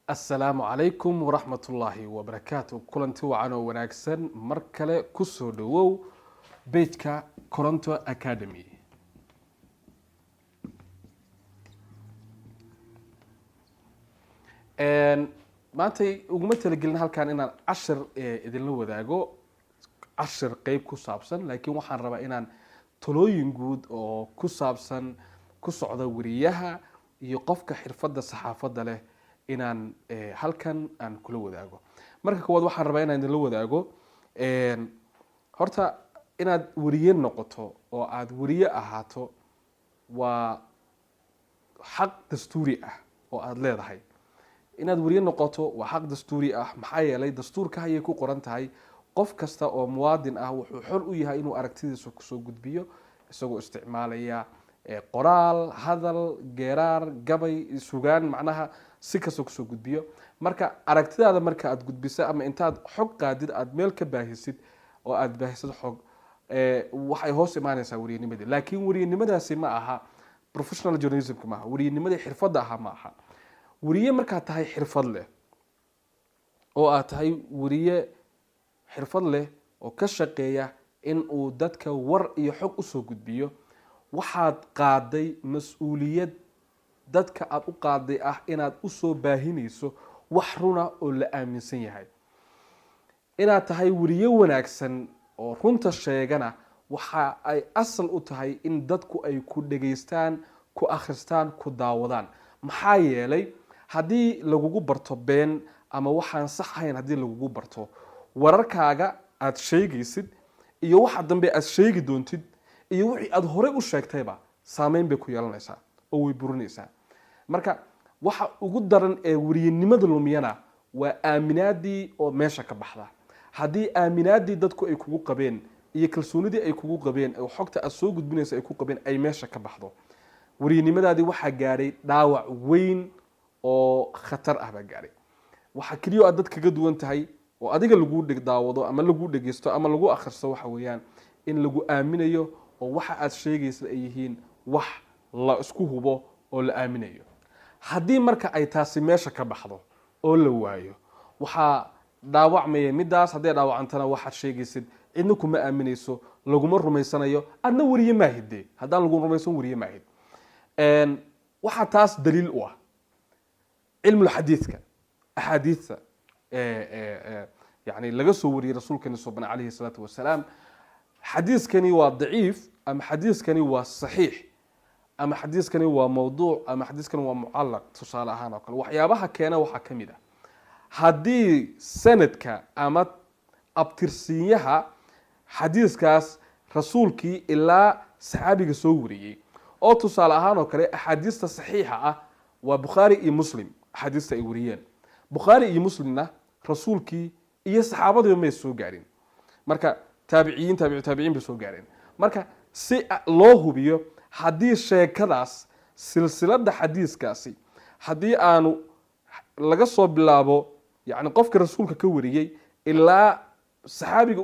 السلام عليكم ورحمة الله وبركاته كلنتي وعنو وناكسن مركلة كسو دوو بيتكا كورنتو أكاديمي maantay uguma talagelin halkan inaan cashir idinla wadaago cashir qeyb ku saabsan laakiin waxaan rabaa inaan talooyin guud oo ku saabsan ku socda wariyaha iyo qofka xirfadda saxaafadda leh inaan halkan aan kula wadaago. marka koowaad waxaan rabaa inaan idinla wadaago horta inaad wariye noqoto oo aad wariye ahaato waa xaq dastuuri ah oo aad leedahay. inaad wariye noqoto waa xaq dastuuri ah maxaa yeelay dastuurka ayay ku qoran tahay qof kasta oo muwaadin ah wuxuu xor u yahay inuu aragtidiisa kusoo gudbiyo isagoo isticmaalaya qoraal, hadal, geeraar, gabay, sugaan macnaha si kasta kusoo gudbiyo. marka aragtidaada marka aad gudbiso ama intaad xog qaadid aad meel ka baahisid oo aad baahisid xog waxay hoos imaanaysaa wariyanimadii. laakiin wariyanimadaasi ma aha professional journalism ma aha, wariyanimadii xirfadda ahaa ma aha. wariye markaad tahay xirfad leh oo aad tahay wariye xirfad leh oo ka shaqeeya in uu dadka war iyo xog usoo gudbiyo waxaad qaaday mas-uuliyad dadka aad u qaaday ah inaad usoo baahinayso wax runa oo la aaminsan yahay. inaad tahay wariye wanaagsan oo runta sheegana waxa ay asal u tahay in dadku ay ku dhageystaan, ku akhristaan, ku daawadaan. maxaa yeelay haddii lagugu barto been ama waxaan sax ahayn haddii lagugu barto wararkaaga aad sheegaysid iyo waxa dambe aad sheegi doontid iyo wixii aad hore u sheegtayba saameyn bay ku yeelanaysaa oo way burinaysaa. marka waxa ugu daran ee wariyanimada lumiyana waa aaminaadii oo meesha ka baxda. haddii aaminaadii dadku ay kugu qabeen iyo kalsoonidii ay kugu qabeen oo xogta aad soo gudbinaysa ay ku qabeen ay meesha ka baxdo wariyanimadaadii waxaa gaadhay dhaawac weyn oo khatar ah baa gaadhay. waxa kaliya aad dad kaga duwan tahay oo adiga lagu daawado ama lagu dhageysto ama lagu akhristo waxa weeyaan in lagu aaminayo oo waxa aad sheegaysid ay yihiin wax la isku hubo oo la aaminayo. haddii marka ay taasi meesha ka baxdo oo la waayo waxaa dhaawacmaya midaas. haddii dhaawacantana waxaad sheegaysid cidna kuma aaminayso, laguma rumaysanayo, adna wariye maahide. haddaan lagu rumaysan wariye maahid. waxaa taas daliil u ah cilmul xadiidka axaadiidta يعني laga soo wariyay rasuulkeena subhanahu alayhi salatu wasalaam xadiiskani waa daciif ama xadiiskani waa saxiix ama xadiiskani waa mawduuc ama xadiiskani waa mucallaq tusaale ahaan oo kale waxyaabaha keena waxa kamid ah haddii sanadka ama abtirsiinyaha xadiiskaas rasuulkii ilaa saxaabiga soo wariyay oo tusaale ahaan oo kale axaadiista saxiixa ah waa Bukhari iyo Muslim axaadiista ay wariyeen. Bukhari iyo Muslimna rasuulkii iyo saxaabadu ma soo gaarin. marka taabiciin bay soo gaareen. marka si loo hubiyo haddii sheekadaas silsilada xadiiskaasi haddii aanu laga soo bilaabo yani qofka rasuulka ka wariyay ilaa saxaabiga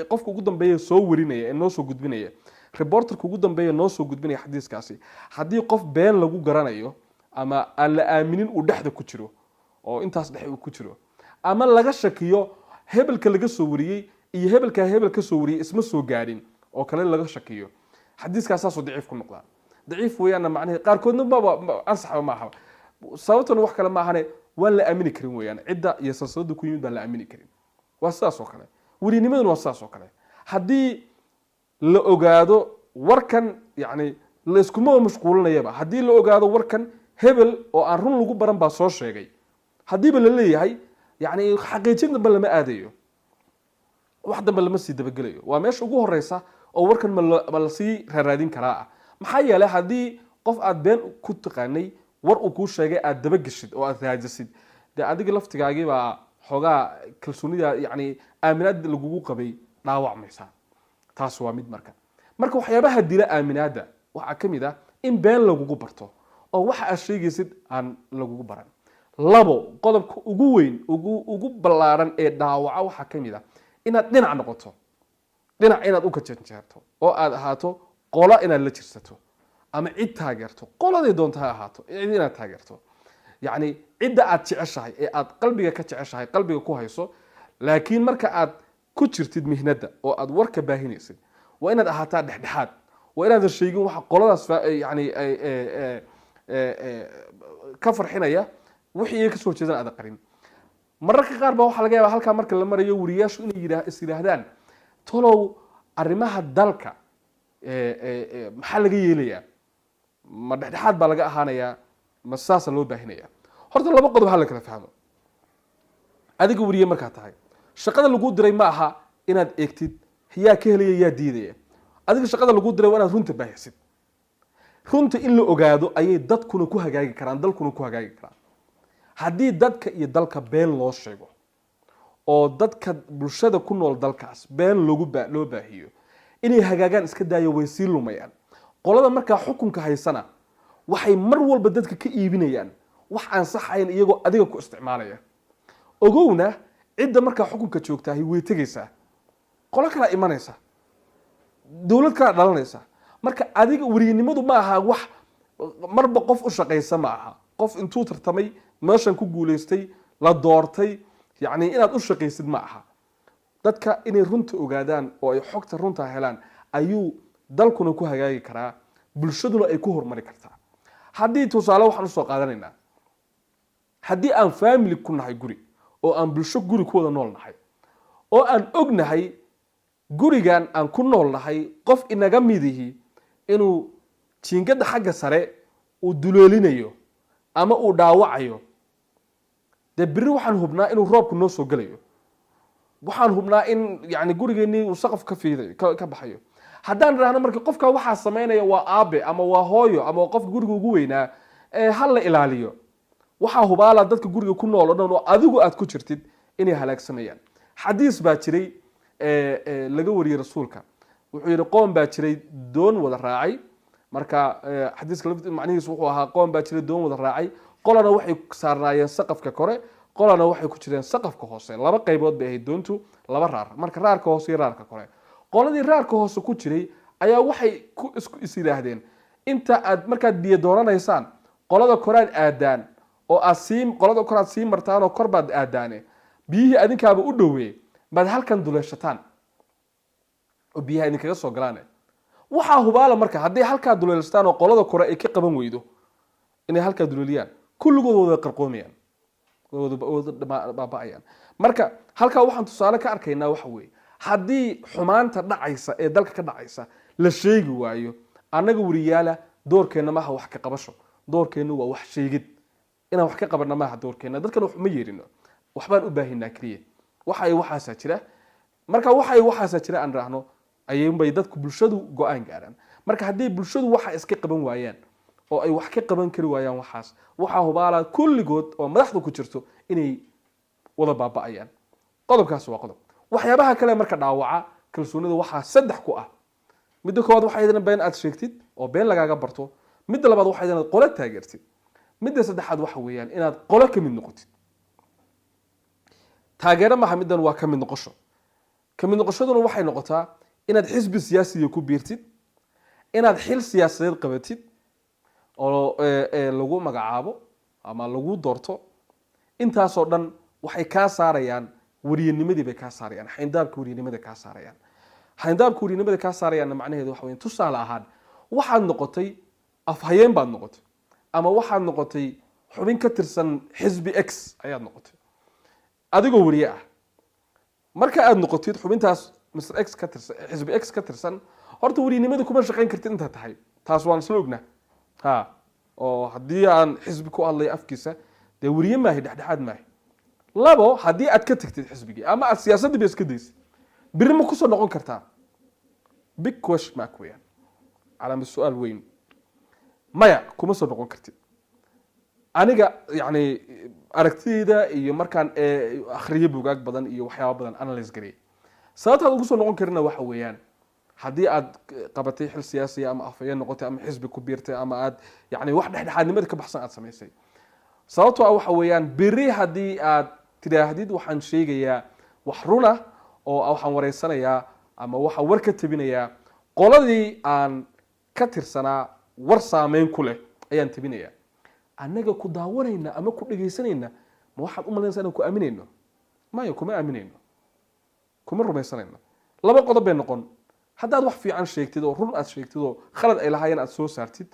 qofka ugu dambeeya soo warinaya ee noo soo gudbinaya reporterka ugu dambeeya noo soo gudbinaya xadiiskaasi haddii qof been lagu garanayo ama aan la aaminin uu dhexda ku jiro oo intaas dhex uu ku jiro ama laga shakiyo hebelka laga soo wariyay iyo hebel ka soo wariyay isma soo gaadhin oo kale laga shakiyo xadiiskaas saasoo daciif ku noqda. daciif weeyaan macnaheedu qaar koodna ma ansax ma aha. sababtuna wax kale ma ahane waa la aamini karin weeyaan cidda iyo salsalada ku yimid baa la aamini karin. waa sidaas oo kale wariyanimaduna waa sidaas oo kale. haddii la ogaado warkan yani la iskuma mashquulinayaba haddii la ogaado warkan hebel oo aan run lagu baran baa soo sheegay haddiiba la leeyahay yani xaqiijin dambe lama aadayo wax dambe lama sii dabagelayo. waa meesha ugu horeysa oo warkan ma la sii raadin karaa. maxaa yeelay haddii qof aad been ku taqaanay war uu kuu sheegay aad dabageshid oo aad raajisid dee adiga laftigaagii baa xoogaa kalsoonida yani aaminaad lagugu qabay dhaawacmaysa. taas waa mid marka waxyaabaha dila aaminaada waxaa kamid ah in been lagugu barto oo waxa aad sheegaysid aan lagugu baran. labo qodobka ugu weyn ugu ballaaran ee dhaawaca waxa kamid ah inaad dhinac noqoto, dhinac inaad u ka janjeerto oo aad ahaato qola inaad la jirsato ama cid taageerto qoladay doonta ha ahaato cid inaad taageerto. يعني عدة aad jeceshahay ee aad qalbiga ka jeceshahay qalbiga ku hayso laakiin marka aad ku jirtid mihnada oo aad warka baahinaysid waa inaad ahaataa dhexdhexaad waa inaad sheegin waxa qoladaas yani ka farxinaya wixii ay ka soo jeedaan aad qarin mararka qaar baa waxa laga yaabaa halka marka la marayo wariyaashu inay yiraahdaan tolow arrimaha dalka maxaa laga yeelayaa ma dhexdhexaad baa laga ahaanayaa ma saasa loo baahinaya horta laba qodob hal kala fahmo adiga wariye marka tahay shaqada lagu diray ma aha inaad eegtid yaa ka helaya yaa diidaya adiga shaqada lagu diray waa inaad runta baahisid runta in la ogaado ayay dadkuna ku hagaagi karaan dalkuna ku hagaagi karaan haddii dadka iyo dalka been loo sheego oo dadka bulshada ku nool dalkaas been loo baahiyo inay hagaagaan iska daayo way sii lumayaan qolada markaa xukunka haysana waxay mar walba dadka ka iibinayaan wax aan saxayn iyagoo adiga ku isticmaalaya ogowna cidda markaa xukunka joogtahay way tegaysaa qolo kala imanaysa dawlad kala dhalanaysa marka adiga wariyanimadu ma aha wax marba qof u shaqeysa ma aha qof intuu tartamay meeshan ku guuleystay la doortay yani inaad u shaqeysid ma aha dadka inay runta ogaadaan oo ay xogta runta helaan ayuu dalkuna ku hagaagi karaa bulshaduna ay ku hormari kartaa haddii tusaale waxaan usoo qaadanaynaa haddii aan family ku nahay guri oo aan bulsho guri ku wada nool nahay oo aan ognahay gurigan aan ku nool nahay qof inaga midihi inuu jiingada xagga sare uu duleelinayo ama uu dhaawacayo de biri waxaan hubnaa inuu roobku noo soo galayo waxaan hubnaa in yani gurigeennii uu saqaf ka fiidayo ka baxayo haddaan idhaahno marka qofka waxaa samaynaya waa aabe ama waa hooyo ama qofka guriga ugu weynaa hal la ilaaliyo waxaa hubaala dadka guriga ku nool oo dhan oo adigu aad ku jirtid inay halaagsamayaan xadiis baa jiray laga wariyay rasuulka wuxuu yiri qoom baa jiray doon wada raacay marka xadiiska macnihiisu wuxuu ahaa qoom baa jiray doon wada raacay qolana waxay saarnaayeen saqafka kore qolana waxay ku jireen saqafka hoose laba qaybood bay ahayd doontu laba raar marka raarka hoose iyo raarka kore qoladii raarka hoose ku jiray ayaa waxay ku isku isiraahdeen inta aad markaad biyo dooranaysaan qolada koraad aadaan oo qolada koraad sii martaan oo kor baad aadaane biyihii adinkaaba u dhoweey baad halkan duleeshataan oo biyaha idinkaga soo galaan waxaa hubaala marka haddii halkaa duleelstaan oo qolada kore ay ka qaban weydo inay halkaa duleeliyaan kulligood wada qarqoomayaan wada baaba'ayaan marka halkaa waxaan tusaale ka arkaynaa waxa weeye haddii xumaanta dhacaysa ee dalka ka dhacaysa la sheegi waayo annaga wariyaala doorkeenna maaha wax ka qabasho doorkeenna waa wax sheegid inaan wax ka qabanna maaha doorkeenna dadkana wax uma yeerino waxbaan u baahinaa keliya waxaasaa jira marka waxaasaa jira aan raahno ayuunbay dadku bulshadu go-aan gaaraan marka haddii bulshadu waxa iska qaban waayaan oo ay wax ka qaban kari waayaan waxaa hubaala kulligood oo madaxda ku jirto inay wada baaba'ayaan qodobkaas waa qodob waxyaabaha kale marka dhaawaca kalsoonida waxaa saddex ku ah midda koowaad waxay idin been aad sheegtid oo been lagaaga barto midda labaad waxay idin qolo taageertid midda saddexaad waxa weeyaan inaad qolo ka mid noqotid taageero maaha middan waa ka mid noqosho ka mid noqoshaduna waxay noqotaa inaad xisbi siyaasiga ku biirtid inaad xil siyaasadeed qabatid oo lagu magacaabo ama lagu doorto intaasoo dhan waxay kaa saarayaan wariyanimadii bay kaa saarayaan xayndaabka wariyanimada kaa saarayaan xayndaabka wariyanimada kaa saarayaanna macnaheedu waxa weeye tusaale ahaan waxaad noqotay afhayeen baad noqotay ama waxaad noqotay xubin ka tirsan xisbi x ayaad noqotay adigoo wariye ah marka aad noqotid xubintaas Mr X ka tirsan xisbi X ka tirsan horta wariyanimada kuma shaqeyn kartid inta tahay taas waan isla ognaa oo haddii aan xisbi ku hadlay afkiisa dee wariye maahi dhexdhexaad maahi labo haddii aad ka tagtid xisbigii ama aad siyaasadda ba iska daysid biri ma kusoo noqon kartaa big question mark weeyaan calaamad su-aal weyn maya kuma soo noqon kartid aniga yani aragtidayda iyo markaan akhriyo buugaag badan iyo waxyaaba badan analyze gareey sababta ugu soo noqon karina waxa weeyaan haddii aad qabatay xil siyaasi ama afayeen noqotay ama xisbi ku biirtay ama aad yani wax dhexdhexaadnimada ka baxsan aad samaysay sababtoo waxa weeyaan biri haddii aad tidhaahdid waxaan sheegayaa wax runa oo waxaan wareysanayaa ama waxa war ka tabinayaa qoladii aan ka tirsanaa war saameyn ku leh ayaan tabinayaa annaga ku daawanayna ama ku dhageysanayna ma waxaad u malaynaysaa inaan ku aaminayno maya kuma aaminayno kuma rumaysanayno laba qodob bay noqon haddaad wax fiican sheegtid oo run aad sheegtid oo khalad ay lahaayeen aad soo saartid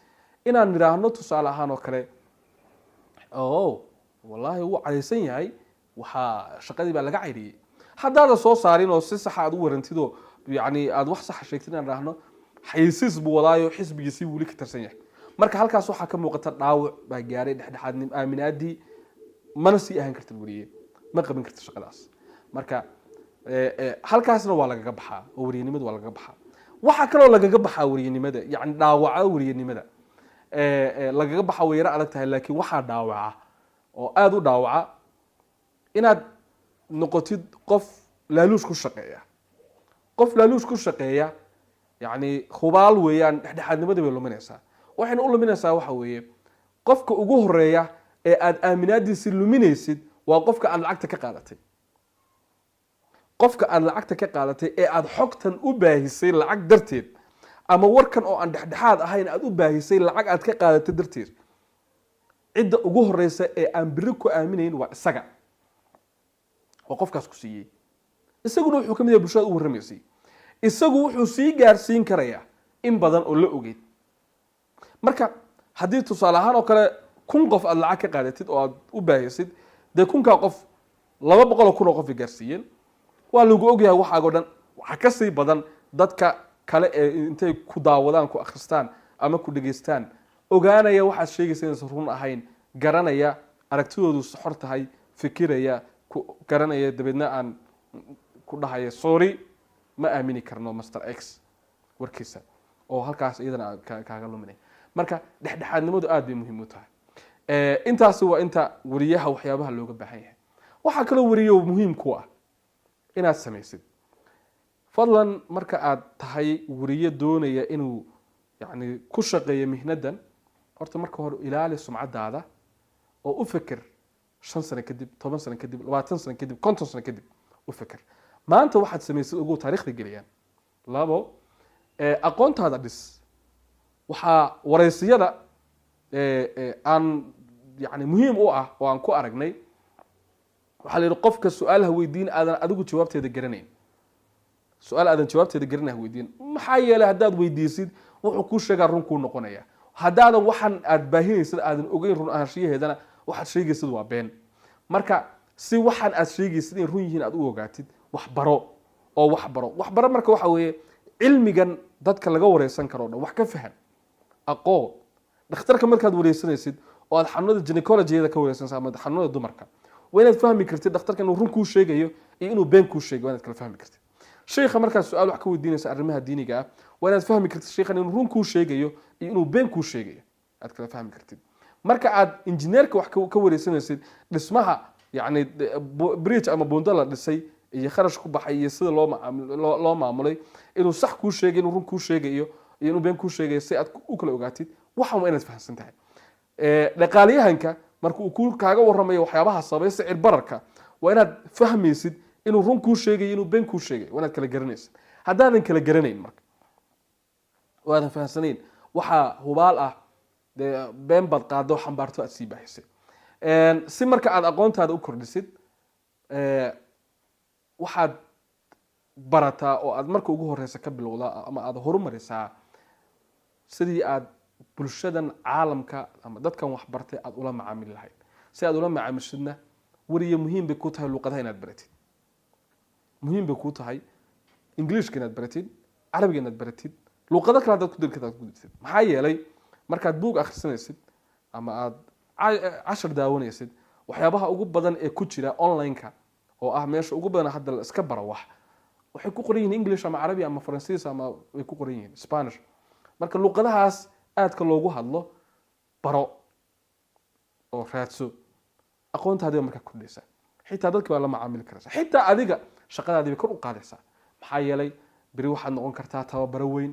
inaan nidhaahno tusaale ahaan oo kale wallaahi wuu cadaysan yahay waxaa shaqadii baa laga cayriyey haddaadan soo saarin oo si saxa aad u warantid oo yani aad wax saxa sheegtid inaan nidhaahno xayisiis buu wadaayo xisbigiisii weli ka tirsan yahay marka halkaas waxaa ka muuqata dhaawac baa gaaray dhexdhexaadnim aaminaadii mana sii ahaan kartid weriye ma qaban kartid shaqadaas marka halkaasna waa lagaga baxaa oo weriyenimada waa lagaga baxaa waxaa kaloo lagaga baxaa weriyenimada yani dhaawaca weriyenimada lagaga baxa way yara adag tahay laakiin waxaa dhaawaca oo aada u dhaawaca inaad noqotid qof laaluush ku shaqeeya qof laaluush ku shaqeeya yani hubaal weeyaan dhexdhexaadnimada bay luminaysaa waxayna u luminaysaa waxa weeye qofka ugu horeeya ee aad aaminaadiisi luminaysid waa qofka aad lacagta ka qaadatay qofka aad lacagta ka qaadatay ee aad xogtan u baahisay lacag darteed ama warkan oo aan dhexdhexaad ahayn aad u baahisay lacag aad ka qaadatay darteed cidda ugu horeysa ee aan biri ku aaminayn waa isaga oo qofkaas ku siiyey isaguna wuxuu ka mid yahay bulshada u warramaysay isagu wuxuu sii gaarsiin karayaa in badan oo la ogeyd marka haddii tusaale ahaan oo kale 1000 qof aad lacag ka qaadatid oo aad u baahisid dee 1000 qof 200 kun oo qof gaarsiiyeen waa lagu ogyahay waxaago dhan waxa ka sii badan dadka kale ee intay ku daawadaan ku akhristaan ama ku dhageystaan ogaanaya waxaad sheegaysaa inaysan run ahayn garanaya aragtidoodu soxor tahay fikiraya garanaya dabeedna aan ku dhahaya sorry ma aamini karno Master X warkiisa oo halkaas iyadana kaaga luminay marka dhexdhexaadnimadu aad bay muhiim u tahay intaas waa inta wariyaha waxyaabaha looga baahan yahay waxa kale wariyo muhiim ku ah inaad samaysid fadlan marka aad tahay wariye doonaya inuu yani ku shaqeeyo mihnadan horta marka hore ilaali sumcadaada oo u fikir 5 sano kadib 10 sano kadib 20 sano kadib 50 sano kadib u fikir maanta waxaad samaysid ugu taariikhda geliyaan labo aqoontaada dhis waxa wareysiyada aan yani muhiim u ah oo aan ku aragnay waxa la yiri qofka su'aalaha weydiin aadan adigu jawaabteeda garanayn su'aal aadan jawaabteeda garanayn weydiin maxaa yeelay hadaad weydiisid wuxuu ku sheegaa run ku noqonaya hadaadan waxan aad baahinaysid aadan ogeyn run ahaanshiyaheedana waxaad sheegaysid waa been marka si waxan aad sheegaysid in run yihiin aad u ogaatid wax baro marka waxa weeye cilmigan dadka laga wareysan karo wax ka faham aqoon dhakhtarka markaad wareysanaysid oo aad xanuunada gynecology-da ka wareysanaysid ama xanuunada dumarka waa inaad fahmi kartid dhakhtarka inuu run kuu sheegayo iyo inuu been kuu sheegayo waa inaad kala fahmi kartid sheekha markaad su'aal wax ka weydiinaysa arrimaha diiniga ah waa inaad fahmi kartid sheekhan inuu run kuu sheegayo iyo inuu been kuu sheegayo aad kala fahmi kartid marka aad injineerka wax ka wareysanaysid dhismaha yani bridge ama buundo la dhisay iyo kharash ku baxay iyo sida loo maamulay inuu sax kuu sheegayo inuu run kuu sheegayo iyo inuu been kuu sheegayo si aad u kala ogaatid waxaan waa inaad fahamsan tahay dhaqaaliyahanka marka uu kaaga warramayo waxyaabaha sababay sicir bararka waa inaad fahmaysid inuu run kuu sheegayo inuu been kuu sheegayo waa inaad kala garanaysid haddaadan kala garanayn marka waadan fahamsanayn waxaa hubaal ah been baad qaado xambaarto aad sii baahisay si marka aad aqoontaada u kordhisid waxaad barataa oo aad marka ugu horeysa ka bilowdaa ama aad horumarisaa sidii aad bulshadan caalamka ama dadkan wax bartay aad ula macaamili lahayd si aad ula macaamilshidna wariye muhiim bay ku tahay luqadaha inaad baratid muhiim bay ku tahay ingiliishka inaad baratid carabiga inaad baratid luqado kale hadaad ku dirtid aad ku dirtid maxaa yeelay markaad buug akhrisanaysid ama aad cashar daawanaysid waxyaabaha ugu badan ee ku jira online-ka oo ah meesha ugu badan hadda la iska baro waxay ku qoran yihiin English ama Carabi ama Faransiis ama way ku qoran yihiin Spanish marka luqadahaas aadka loogu hadlo baro oo raadso aqoontaada marka kordhaysa xitaa dadka waa la macaamil karaysa xitaa adiga shaqadaada kor u qaadaysa maxaa yeelay bari waxaad noqon kartaa tababaro weyn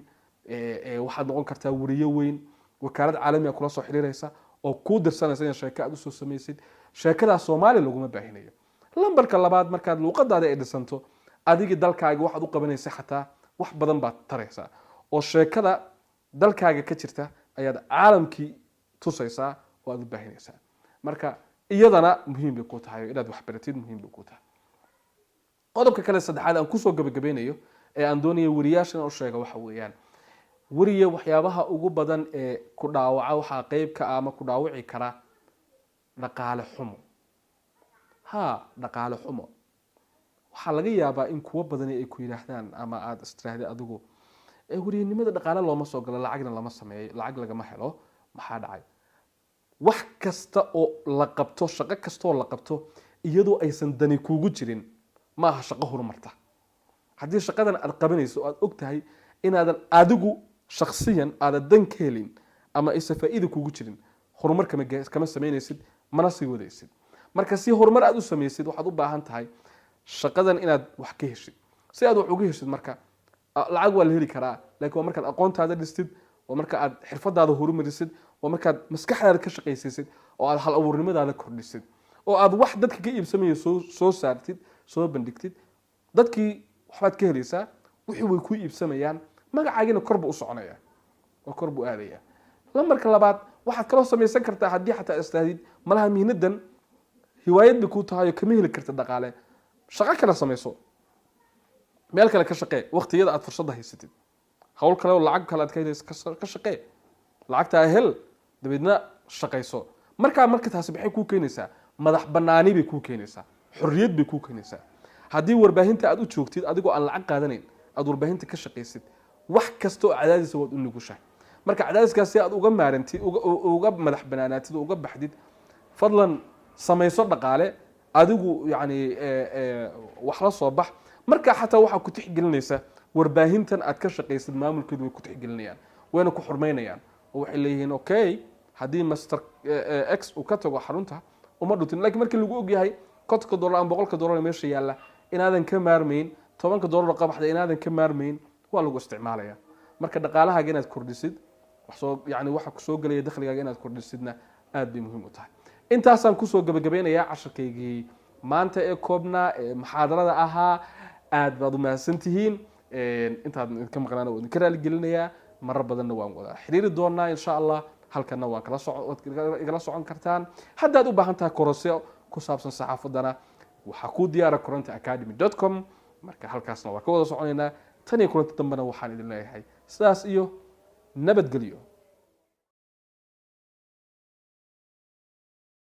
waxaad noqon kartaa wariye weyn wakaalad caalami ah kula soo xiriiraysa oo ku dirsanaysa in sheeko aad u soo samaysid sheekada Soomaali laguma baahinayo lambarka labaad markaad luqadaada ay dhisanto adiga dalkaaga waxaad u qabanaysaa xataa wax badan baad taraysaa oo sheekada dalkaaga ka jirta ayaad caalamkii tusaysaa waad u baahinaysaa marka iyadana muhiim bay ku tahay inaad wax baratid muhiim bay ku tahay qodobka kale saddexaad aan kusoo gabagabeynayo ee aan doonayo wariyaashan u sheega waxa weeyaan wariye waxyaabaha ugu badan ee ku dhaawaca waxaa qayb ka ama ku dhaawici kara dhaqaale xumo dhaqaale xumo waxaa laga yaabaa in kuwa badan ay ku yiraahdaan ama aad istiraahday adigu wariyanimada dhaqaale looma soo galo lacagna lama sameeyo lacag lagama helo maxaa dhacay wax kasta oo la qabto shaqo kasta oo la qabto iyadoo aysan dani kuugu jirin ma aha shaqo horumarta haddii shaqadan aad qabanayso aad ogtahay inaadan adigu shakhsiyan aadan dan ka helin ama aysan faa'iido kuugu jirin horumar kama samaynaysid mana sii wadaysid marka si horumar aad u samaysid waxaad u baahan tahay shaqadan inaad wax ka heshid si aad wax uga heshid marka lacag waa la heli karaa laakiin waa markaad aqoontaada dhistid waa marka aad xirfadaada horumarisid waa markaad maskaxdaada ka shaqaysiisid oo aad hal abuurnimadaada kordhisid oo aad wax dadka ka iibsamaya soo saartid soo bandhigtid dadkii waxbaad ka helaysaa wixii way ku iibsamayaan magacaagina korba u soconaya oo korba u aadaya lambarka labaad waxaad kaloo samaysan kartaa haddii xataa istaadid malaha mihnadan hiwaayad bay ku tahay oo kama heli karta dhaqaale shaqo kale samayso meel kale ka shaqee waqtiyada aad fursadda haysatid hawl kale oo lacag kale aad ka helayso ka shaqee lacagtaa hel dabeedna shaqayso marka taasi maxay kuu keenaysaa madax banaani bay kuu keenaysaa xorriyad bay kuu keenaysaa haddii warbaahinta aad u joogtid adigoo aan lacag qaadanayn aad warbaahinta ka shaqaysid wax kasta oo cadaadisa waad u nugushahay marka cadaadiskaas si aad uga maarantid uga madax banaanaatid uga baxdid fadlan samayso dhaqaale adigu yani wax la soo bax marka xataa waxaa ku tixgelinaysa warbaahintan aad ka shaqaysid maamulkeedu way ku tixgelinayaan wayna ku xurmaynayaan oo waxay leeyihiin okay haddii master x uu ka tago xarunta uma dhutin laakiin markii lagu ogyahay $50 ama $100 meesha yaalla inaadan ka maarmayn $10 qabaxda inaadan ka maarmayn waa lagu isticmaalaya marka dhaqaalahaaga inaad kordhisid waxa ku soo galaya dakhligaaga inaad kordhisidna aad bay muhiim u tahay intaasaan kusoo gabagabeynayaa casharkaygii maanta ee koobnaa ee muxaadarada ahaa aad baad u mahadsantihiin intaad ka maqnaana waan idinka raali gelinayaa marar badanna waan wada xiriiri doonaa insha allah halkana waan igala socon kartaan haddaad u baahan tahay korose ku saabsan saxaafadana waxaa ku diyaara korontaacademy.com marka halkaasna waa ka wada soconaynaa tan iyo kulanti dambena waxaan idin leeyahay sidaas iyo nabadgelyo